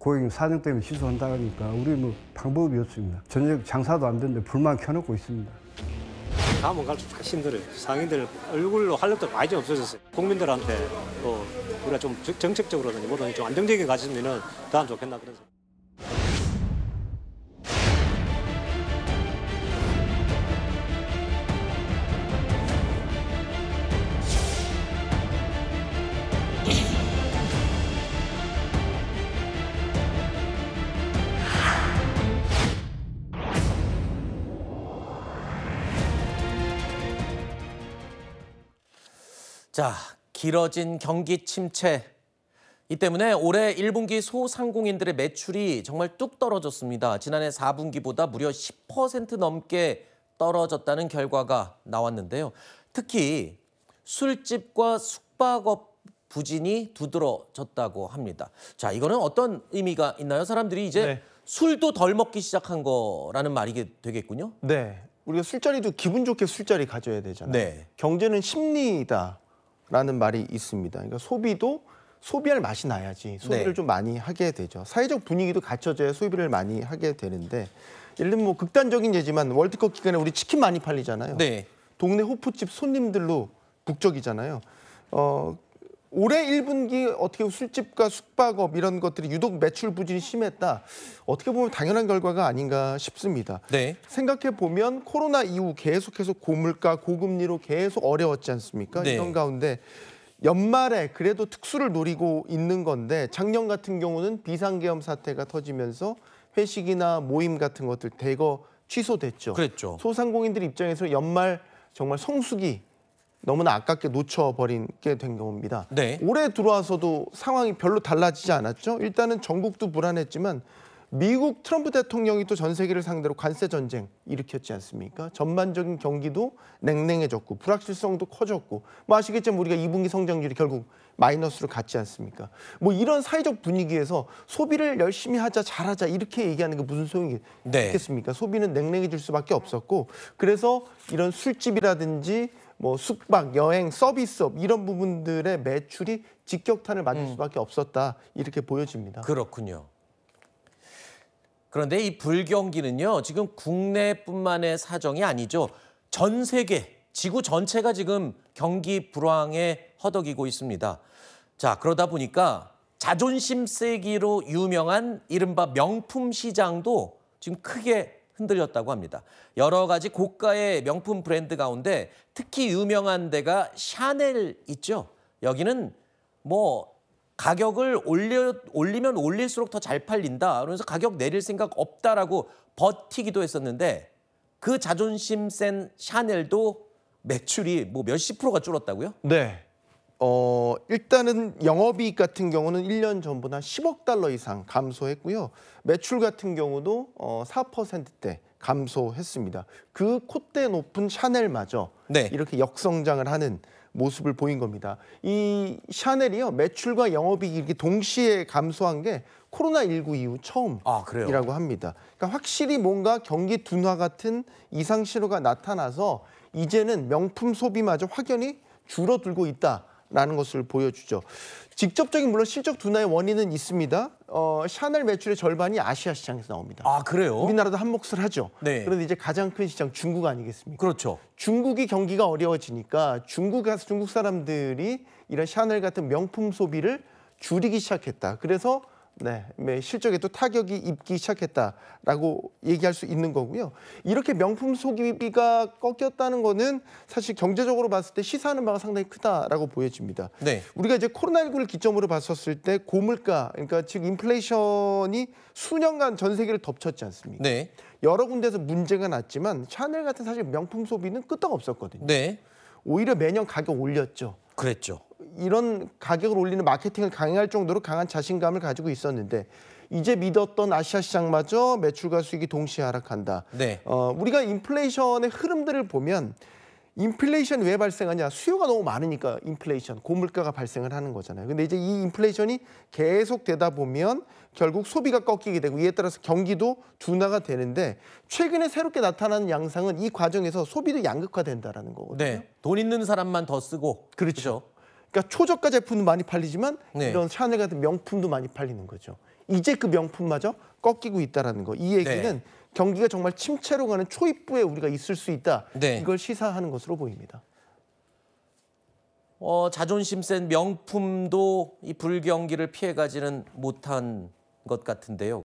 고객님 사정 때문에 취소한다 하니까 우리 뭐 방법이 없습니다. 저녁 장사도 안 되는데 불만 켜놓고 있습니다. 가면 갈수록 힘들어요. 상인들 얼굴로 활력도 많이 좀 없어졌어요. 국민들한테 또 우리가 좀 정책적으로든지 뭐든 좀 안정적인 가지면은 더 안 좋겠나 그런 생각. 자, 길어진 경기 침체. 이 때문에 올해 1분기 소상공인들의 매출이 정말 뚝 떨어졌습니다. 지난해 4분기보다 무려 10% 넘게 떨어졌다는 결과가 나왔는데요. 특히 술집과 숙박업 부진이 두드러졌다고 합니다. 자, 이거는 어떤 의미가 있나요? 사람들이 이제 술도 덜 먹기 시작한 거라는 말이 되겠군요. 네, 우리가 술자리도 기분 좋게 술자리 가져야 되잖아요. 네. 경제는 심리다라는 말이 있습니다. 그러니까 소비도 소비할 맛이 나야지 소비를 좀 많이 하게 되죠. 사회적 분위기도 갖춰져야 소비를 많이 하게 되는데, 예를 들면 뭐 극단적인 예지만 월드컵 기간에 우리 치킨 많이 팔리잖아요. 네. 동네 호프집 손님들로 북적이잖아요. 올해 1분기 어떻게 술집과 숙박업 이런 것들이 유독 매출 부진이 심했다. 어떻게 보면 당연한 결과가 아닌가 싶습니다. 네. 생각해 보면 코로나 이후 계속해서 고물가, 고금리로 계속 어려웠지 않습니까? 네. 이런 가운데 연말에 그래도 특수를 노리고 있는 건데, 작년 같은 경우는 비상계엄 사태가 터지면서 회식이나 모임 같은 것들 대거 취소됐죠. 그랬죠. 소상공인들 입장에서 연말 정말 성수기 너무나 아깝게 놓쳐버리게 된 겁니다. 네. 올해 들어와서도 상황이 별로 달라지지 않았죠. 일단은 전국도 불안했지만 미국 트럼프 대통령이 또 전 세계를 상대로 관세 전쟁 일으켰지 않습니까? 전반적인 경기도 냉랭해졌고 불확실성도 커졌고, 뭐 아시겠지만 우리가 2분기 성장률이 결국 마이너스로 갔지 않습니까? 뭐 이런 사회적 분위기에서 소비를 열심히 하자, 잘하자 이렇게 얘기하는 게 무슨 소용이 있겠습니까? 소비는 냉랭해질 수밖에 없었고, 그래서 이런 술집이라든지 뭐 숙박, 여행, 서비스업 이런 부분들의 매출이 직격탄을 맞을 수밖에 없었다, 이렇게 보여집니다. 그렇군요. 그런데 이 불경기는요, 지금 국내뿐만의 사정이 아니죠. 전 세계, 지구 전체가 지금 경기 불황에 허덕이고 있습니다. 자, 그러다 보니까 자존심 세기로 유명한 이른바 명품 시장도 지금 크게 흔들렸다고 합니다. 여러 가지 고가의 명품 브랜드 가운데 특히 유명한 데가 샤넬 있죠. 여기는 뭐 가격을 올리면 올릴수록 더 잘 팔린다, 그러면서 가격 내릴 생각 없다라고 버티기도 했었는데, 그 자존심 센 샤넬도 매출이 뭐 몇십 프로가 줄었다고요? 네. 일단은 영업이익 같은 경우는 1년 전보다 10억 달러 이상 감소했고요. 매출 같은 경우도 4%대 감소했습니다. 그 콧대 높은 샤넬마저 이렇게 역성장을 하는 모습을 보인 겁니다. 이 샤넬이요, 매출과 영업이익이 이렇게 동시에 감소한 게 코로나19 이후 처음이라고 합니다. 그러니까 확실히 뭔가 경기 둔화 같은 이상 신호가 나타나서 이제는 명품 소비마저 확연히 줄어들고 있다라는 것을 보여주죠. 직접적인 물론 실적 둔화의 원인은 있습니다. 샤넬 매출의 절반이 아시아 시장에서 나옵니다. 아, 그래요? 우리나라도 한 몫을 하죠. 네. 그런데 이제 가장 큰 시장 중국 아니겠습니까? 그렇죠. 중국이 경기가 어려워지니까 중국 사람들이 이런 샤넬 같은 명품 소비를 줄이기 시작했다. 그래서 실적에 또 타격이 입기 시작했다라고 얘기할 수 있는 거고요. 이렇게 명품 소비가 꺾였다는 거는 사실 경제적으로 봤을 때 시사하는 바가 상당히 크다라고 보여집니다. 네. 우리가 이제 코로나19를 기점으로 봤었을 때 고물가, 그러니까 즉 인플레이션이 수년간 전 세계를 덮쳤지 않습니까? 네. 여러 군데에서 문제가 났지만 샤넬 같은 사실 명품 소비는 끄떡 없었거든요. 네. 오히려 매년 가격 올렸죠. 그랬죠. 이런 가격을 올리는 마케팅을 강행할 정도로 강한 자신감을 가지고 있었는데, 이제 믿었던 아시아 시장마저 매출과 수익이 동시에 하락한다. 네. 우리가 인플레이션의 흐름들을 보면 인플레이션이 왜 발생하냐? 수요가 너무 많으니까 인플레이션, 고물가가 발생을 하는 거잖아요. 근데 이제 이 인플레이션이 계속되다 보면 결국 소비가 꺾이게 되고, 이에 따라서 경기도 둔화가 되는데, 최근에 새롭게 나타나는 양상은 이 과정에서 소비도 양극화된다라는 거거든요. 네. 돈 있는 사람만 더 쓰고. 그렇죠. 그러니까 초저가 제품도 많이 팔리지만 네. 이런 샤넬 같은 명품도 많이 팔리는 거죠. 이제 그 명품마저 꺾이고 있다라는 거. 이 얘기는 네. 경기가 정말 침체로 가는 초입부에 우리가 있을 수 있다. 네. 이걸 시사하는 것으로 보입니다. 자존심 센 명품도 이 불경기를 피해가지는 못한 것 같은데요.